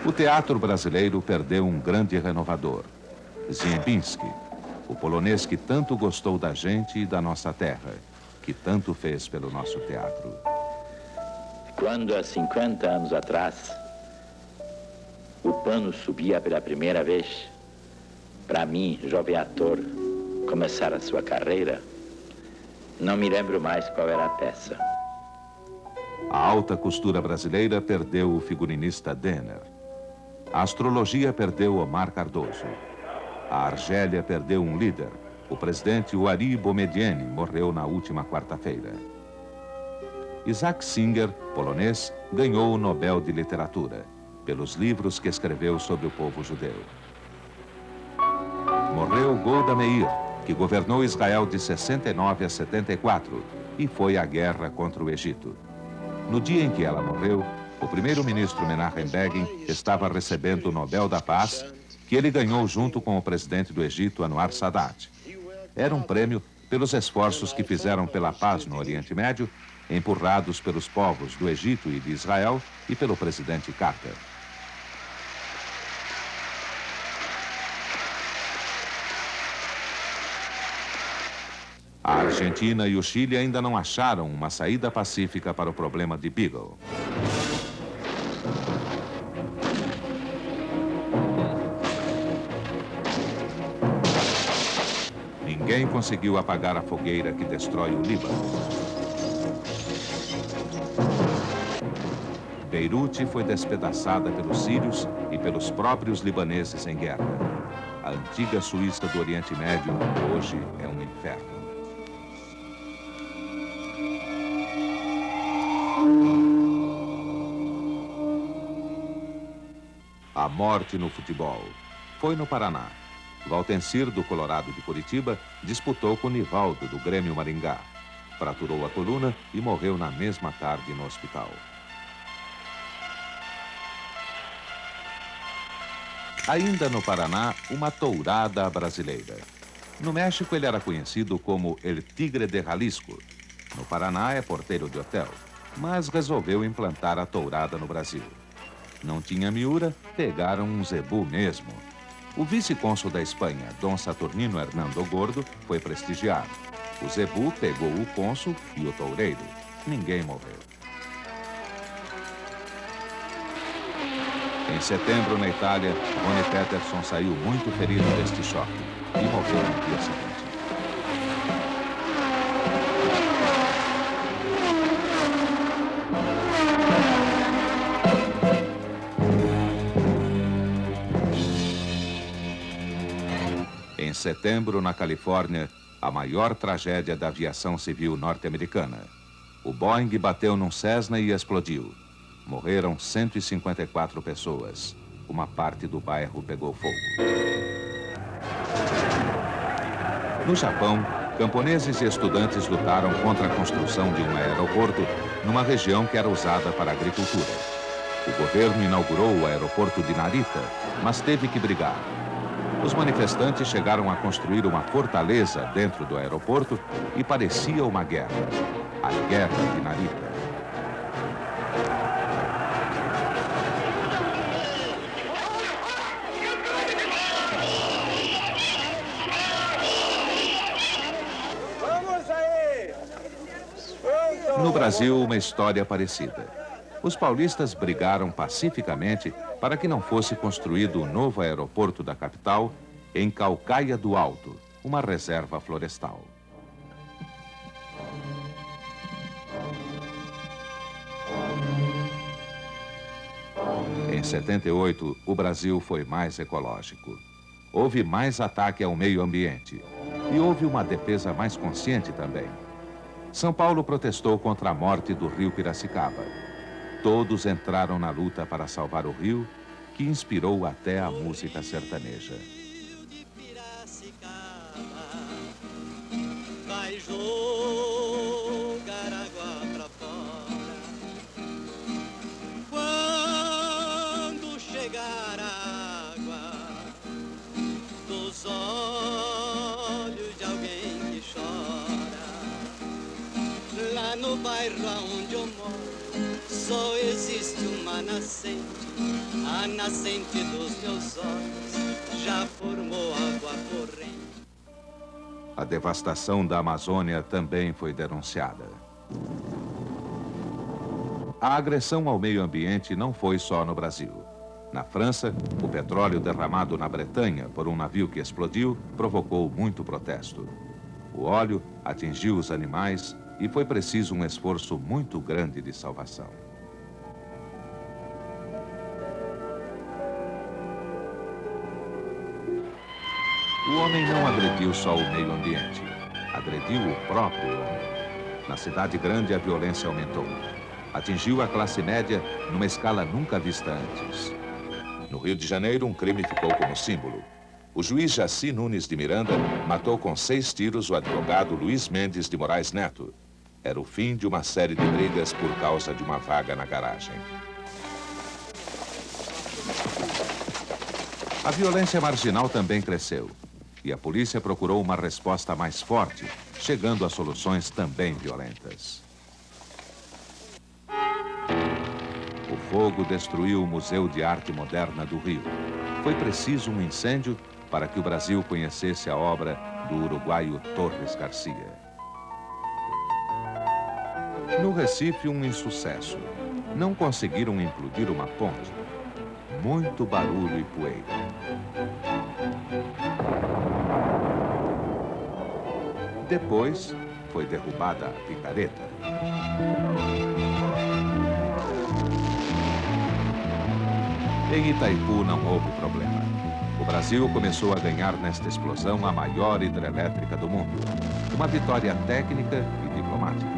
O teatro brasileiro perdeu um grande renovador, Ziembinski, o polonês que tanto gostou da gente e da nossa terra, que tanto fez pelo nosso teatro. Quando, há 50 anos atrás, o pano subia pela primeira vez, para mim, jovem ator, começar a sua carreira, não me lembro mais qual era a peça. A alta costura brasileira perdeu o figurinista Denner. A astrologia perdeu Omar Cardoso. A Argélia perdeu um líder. O presidente Uari Boumediene morreu na última quarta-feira. Isaac Singer, polonês, ganhou o Nobel de Literatura pelos livros que escreveu sobre o povo judeu. Morreu Golda Meir, que governou Israel de 69 a 74 e foi à guerra contra o Egito. No dia em que ela morreu, o primeiro-ministro Menachem Begin estava recebendo o Nobel da Paz, que ele ganhou junto com o presidente do Egito, Anwar Sadat. Era um prêmio pelos esforços que fizeram pela paz no Oriente Médio, empurrados pelos povos do Egito e de Israel e pelo presidente Carter. A Argentina e o Chile ainda não acharam uma saída pacífica para o problema de Beagle. Ninguém conseguiu apagar a fogueira que destrói o Líbano. Beirute foi despedaçada pelos sírios e pelos próprios libaneses em guerra. A antiga Suíça do Oriente Médio hoje é um inferno. A morte no futebol. Foi no Paraná. Valtencir, do Colorado de Curitiba, disputou com Nivaldo, do Grêmio Maringá. Fraturou a coluna e morreu na mesma tarde no hospital. Ainda no Paraná, uma tourada brasileira. No México, ele era conhecido como El Tigre de Jalisco. No Paraná, é porteiro de hotel, mas resolveu implantar a tourada no Brasil. Não tinha miura, pegaram um zebu mesmo. O vice-cônsul da Espanha, Dom Saturnino Hernando Gordo, foi prestigiado. O zebu pegou o cônsul e o toureiro. Ninguém morreu. Em setembro, na Itália, Rony Peterson saiu muito ferido deste choque e morreu no dia seguinte. Em setembro, na Califórnia, a maior tragédia da aviação civil norte-americana. O Boeing bateu num Cessna e explodiu. Morreram 154 pessoas. Uma parte do bairro pegou fogo. No Japão, camponeses e estudantes lutaram contra a construção de um aeroporto numa região que era usada para a agricultura. O governo inaugurou o aeroporto de Narita, mas teve que brigar. Os manifestantes chegaram a construir uma fortaleza dentro do aeroporto e parecia uma guerra. A Guerra de Narita. No Brasil, uma história parecida. Os paulistas brigaram pacificamente para que não fosse construído o novo aeroporto da capital em Caucaia do Alto, uma reserva florestal. Em 78, o Brasil foi mais ecológico. Houve mais ataque ao meio ambiente e houve uma defesa mais consciente também. São Paulo protestou contra a morte do rio Piracicaba. Todos entraram na luta para salvar o rio, que inspirou até a música sertaneja. Vai jogar água pra fora. Quando chegar a água dos olhos de alguém que chora, lá no bairro onde eu moro, só existe uma a nascente dos meus olhos já formou água corrente. A devastação da Amazônia também foi denunciada. A agressão ao meio ambiente não foi só no Brasil. Na França, o petróleo derramado na Bretanha por um navio que explodiu provocou muito protesto. O óleo atingiu os animais e foi preciso um esforço muito grande de salvação. O homem não agrediu só o meio ambiente, agrediu o próprio homem. Na cidade grande, a violência aumentou. Atingiu a classe média numa escala nunca vista antes. No Rio de Janeiro, um crime ficou como símbolo. O juiz Jaci Nunes de Miranda matou com 6 tiros o advogado Luiz Mendes de Moraes Neto. Era o fim de uma série de brigas por causa de uma vaga na garagem. A violência marginal também cresceu. E a polícia procurou uma resposta mais forte, chegando a soluções também violentas. O fogo destruiu o Museu de Arte Moderna do Rio. Foi preciso um incêndio para que o Brasil conhecesse a obra do uruguaio Torres Garcia. No Recife, um insucesso. Não conseguiram implodir uma ponte. Muito barulho e poeira. Depois, foi derrubada a picareta. Em Itaipu não houve problema. O Brasil começou a ganhar nesta explosão a maior hidrelétrica do mundo. Uma vitória técnica e diplomática.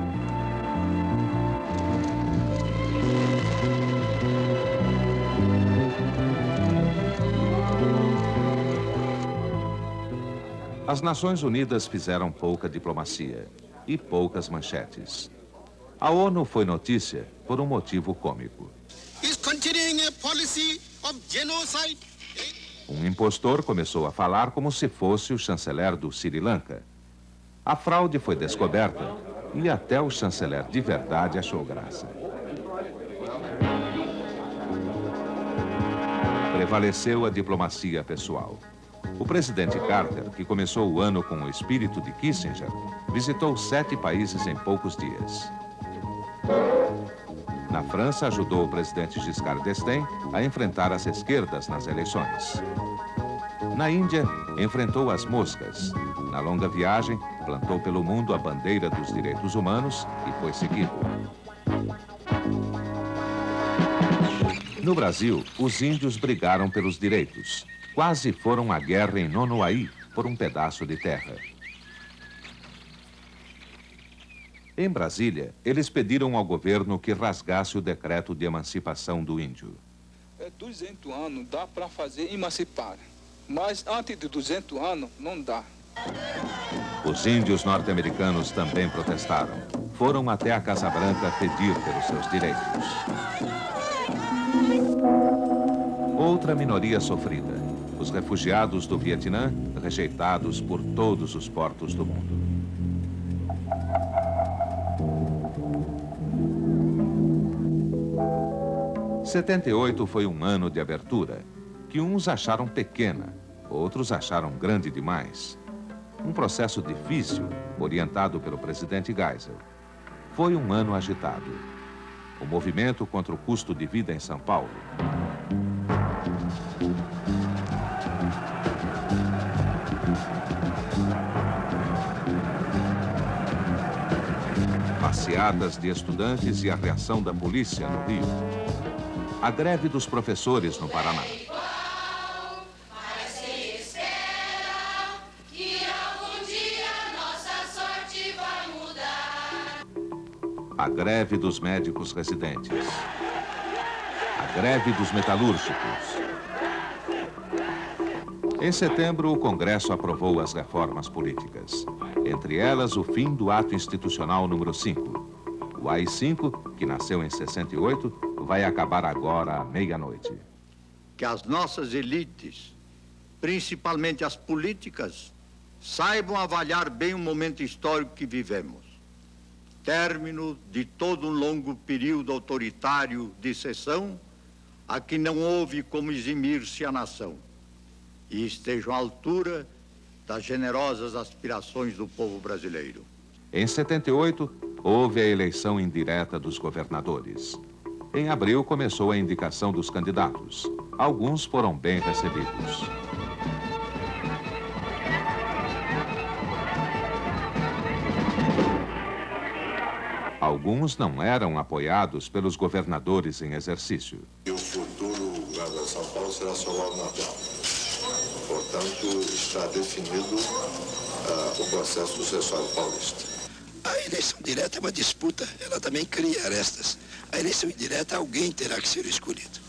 As Nações Unidas fizeram pouca diplomacia e poucas manchetes. A ONU foi notícia por um motivo cômico. Um impostor começou a falar como se fosse o chanceler do Sri Lanka. A fraude foi descoberta e até o chanceler de verdade achou graça. Prevaleceu a diplomacia pessoal. O presidente Carter, que começou o ano com o espírito de Kissinger, visitou 7 países em poucos dias. Na França, ajudou o presidente Giscard d'Estaing a enfrentar as esquerdas nas eleições. Na Índia, enfrentou as moscas. Na longa viagem, plantou pelo mundo a bandeira dos direitos humanos e foi seguido. No Brasil, os índios brigaram pelos direitos. Quase foram à guerra em Nonoaí por um pedaço de terra. Em Brasília, eles pediram ao governo que rasgasse o decreto de emancipação do índio. 200 anos dá para fazer emancipar, mas antes de 200 anos não dá. Os índios norte-americanos também protestaram. Foram até a Casa Branca pedir pelos seus direitos. Outra minoria sofrida. Os refugiados do Vietnã, rejeitados por todos os portos do mundo. '78 foi um ano de abertura, que uns acharam pequena, outros acharam grande demais. Um processo difícil, orientado pelo presidente Geisel. Foi um ano agitado. O movimento contra o custo de vida em São Paulo. Passeatas de estudantes e a reação da polícia no Rio. A greve dos professores no Paraná. A greve dos médicos residentes. A greve dos metalúrgicos. Em setembro, o Congresso aprovou as reformas políticas. Entre elas, o fim do Ato Institucional número 5. O AI-5, que nasceu em 68, vai acabar agora à meia-noite. Que as nossas elites, principalmente as políticas, saibam avaliar bem o momento histórico que vivemos. Término de todo um longo período autoritário de cessão a que não houve como eximir-se a nação e estejam à altura das generosas aspirações do povo brasileiro. Em 78, houve a eleição indireta dos governadores. Em abril, começou a indicação dos candidatos. Alguns foram bem recebidos. Alguns não eram apoiados pelos governadores em exercício. E o futuro governador de São Paulo será Sr. Lauro Natel. Portanto, está definido o processo sucessório paulista. A eleição direta é uma disputa, ela também cria arestas. A eleição indireta, alguém terá que ser escolhido.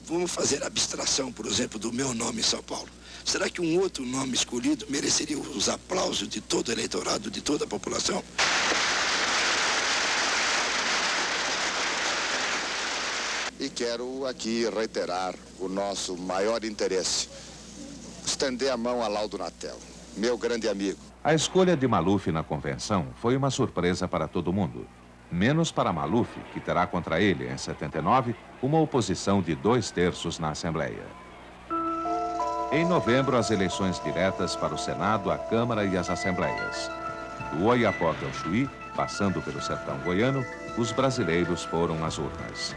Vamos fazer abstração, por exemplo, do meu nome em São Paulo. Será que um outro nome escolhido mereceria os aplausos de todo o eleitorado, de toda a população? E quero aqui reiterar o nosso maior interesse. Estender a mão a Laudo Natel, meu grande amigo. A escolha de Maluf na convenção foi uma surpresa para todo mundo. Menos para Maluf, que terá contra ele, em 79, uma oposição de 2/3 na Assembleia. Em novembro, as eleições diretas para o Senado, a Câmara e as Assembleias. Do Oiapoque ao Chuí, passando pelo sertão goiano, os brasileiros foram às urnas.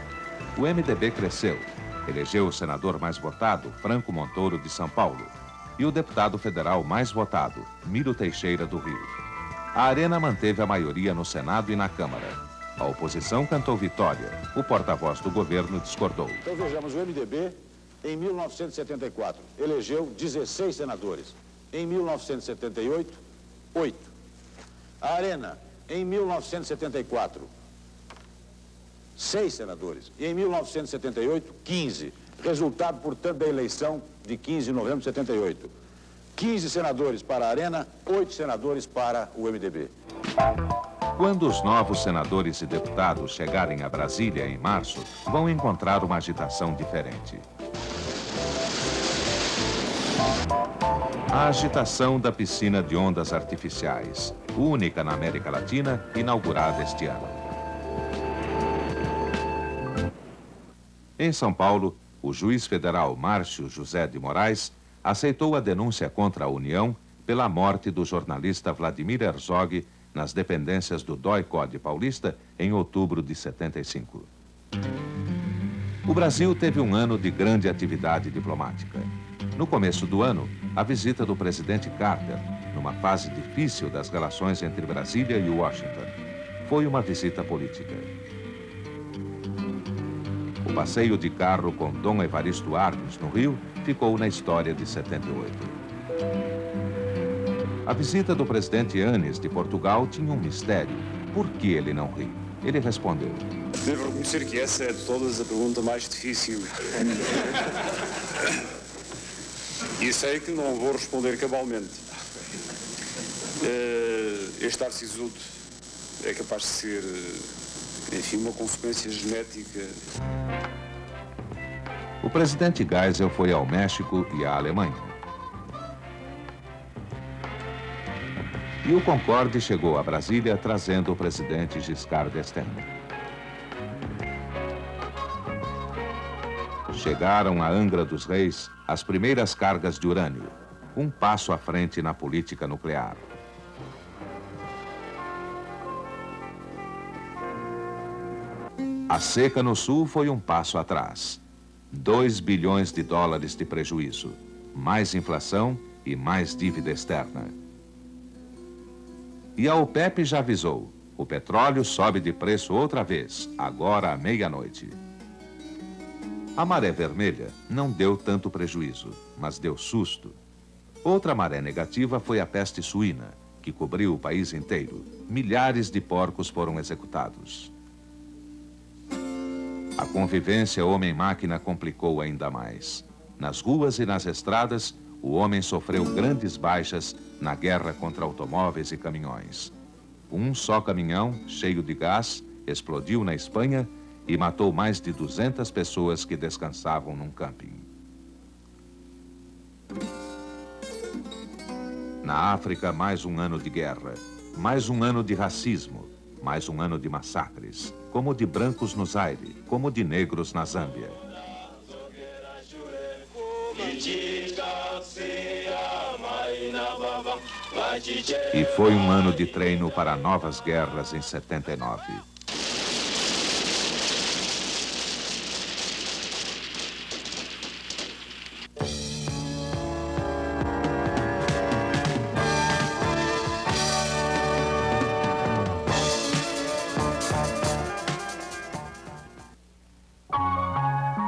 O MDB cresceu, elegeu o senador mais votado, Franco Montoro, de São Paulo, e o deputado federal mais votado, Miro Teixeira, do Rio. A Arena manteve a maioria no Senado e na Câmara. A oposição cantou vitória. O porta-voz do governo discordou. Então vejamos, o MDB, em 1974, elegeu 16 senadores. Em 1978, 8. A Arena, em 1974, 6 senadores. E em 1978, 15. Resultado, portanto, da eleição de 15 de novembro de 78. 15 senadores para a Arena, 8 senadores para o MDB. Quando os novos senadores e deputados chegarem a Brasília em março, vão encontrar uma agitação diferente. A agitação da piscina de ondas artificiais, única na América Latina, inaugurada este ano. Em São Paulo, o juiz federal Márcio José de Moraes aceitou a denúncia contra a União pela morte do jornalista Vladimir Herzog nas dependências do DOI-CODE paulista em outubro de 75. O Brasil teve um ano de grande atividade diplomática. No começo do ano, a visita do presidente Carter, numa fase difícil das relações entre Brasília e Washington, foi uma visita política. O passeio de carro com Dom Evaristo Arnes, no Rio, ficou na história de 78. A visita do presidente Yanes de Portugal tinha um mistério. Por que ele não riu? Ele respondeu: Devo reconhecer que essa é de todas a pergunta mais difícil. E sei que não vou responder cabalmente. Este ar sisudo é capaz de ser, enfim, uma consequência genética. O presidente Geisel foi ao México e à Alemanha. E o Concorde chegou a Brasília trazendo o presidente Giscard d'Estaing. Chegaram a Angra dos Reis as primeiras cargas de urânio, um passo à frente na política nuclear. A seca no sul foi um passo atrás. 2 bilhões de dólares de prejuízo, mais inflação e mais dívida externa. E a OPEP já avisou, o petróleo sobe de preço outra vez, agora à meia-noite. A maré vermelha não deu tanto prejuízo, mas deu susto. Outra maré negativa foi a peste suína, que cobriu o país inteiro. Milhares de porcos foram executados. A convivência homem-máquina complicou ainda mais. Nas ruas e nas estradas, o homem sofreu grandes baixas na guerra contra automóveis e caminhões. Um só caminhão, cheio de gás, explodiu na Espanha e matou mais de 200 pessoas que descansavam num camping. Na África, mais um ano de guerra, mais um ano de racismo, mais um ano de massacres. como de brancos no Zaire, como de negros na Zâmbia. E foi um ano de treino para novas guerras em 79.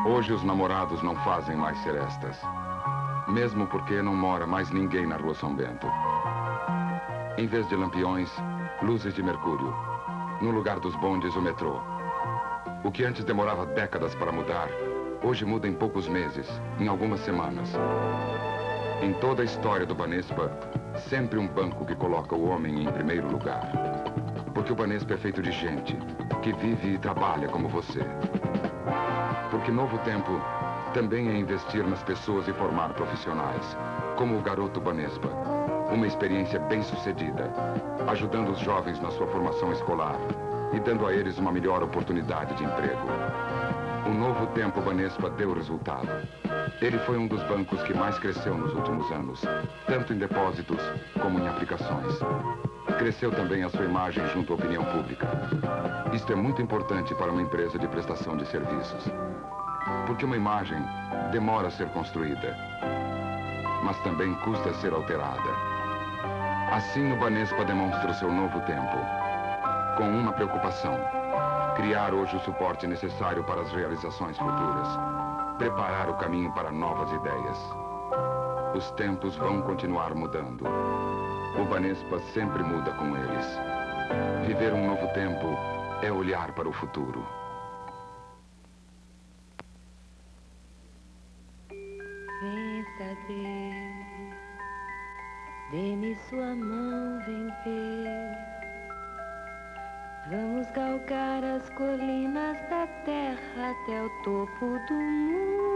Hoje os namorados não fazem mais serestas. Mesmo porque não mora mais ninguém na Rua São Bento. Em vez de lampiões, luzes de mercúrio. No lugar dos bondes, o metrô. O que antes demorava décadas para mudar, hoje muda em poucos meses, em algumas semanas. Em toda a história do Banespa, sempre um banco que coloca o homem em primeiro lugar. Porque o Banespa é feito de gente, que vive e trabalha como você. Porque Novo Tempo também é investir nas pessoas e formar profissionais, como o Garoto Banespa. Uma experiência bem-sucedida, ajudando os jovens na sua formação escolar e dando a eles uma melhor oportunidade de emprego. O Novo Tempo Banespa deu resultado. Ele foi um dos bancos que mais cresceu nos últimos anos, tanto em depósitos como em aplicações. Cresceu também a sua imagem junto à opinião pública. Isto é muito importante para uma empresa de prestação de serviços. Porque uma imagem demora a ser construída, mas também custa a ser alterada. Assim o Banespa demonstra o seu novo tempo, com uma preocupação: criar hoje o suporte necessário para as realizações futuras, preparar o caminho para novas ideias. Os tempos vão continuar mudando. O Banespa sempre muda com eles. Viver um novo tempo é olhar para o futuro. Vem saber, dê-me sua mão, vem ver. Vamos galgar as colinas da terra até o topo do mundo.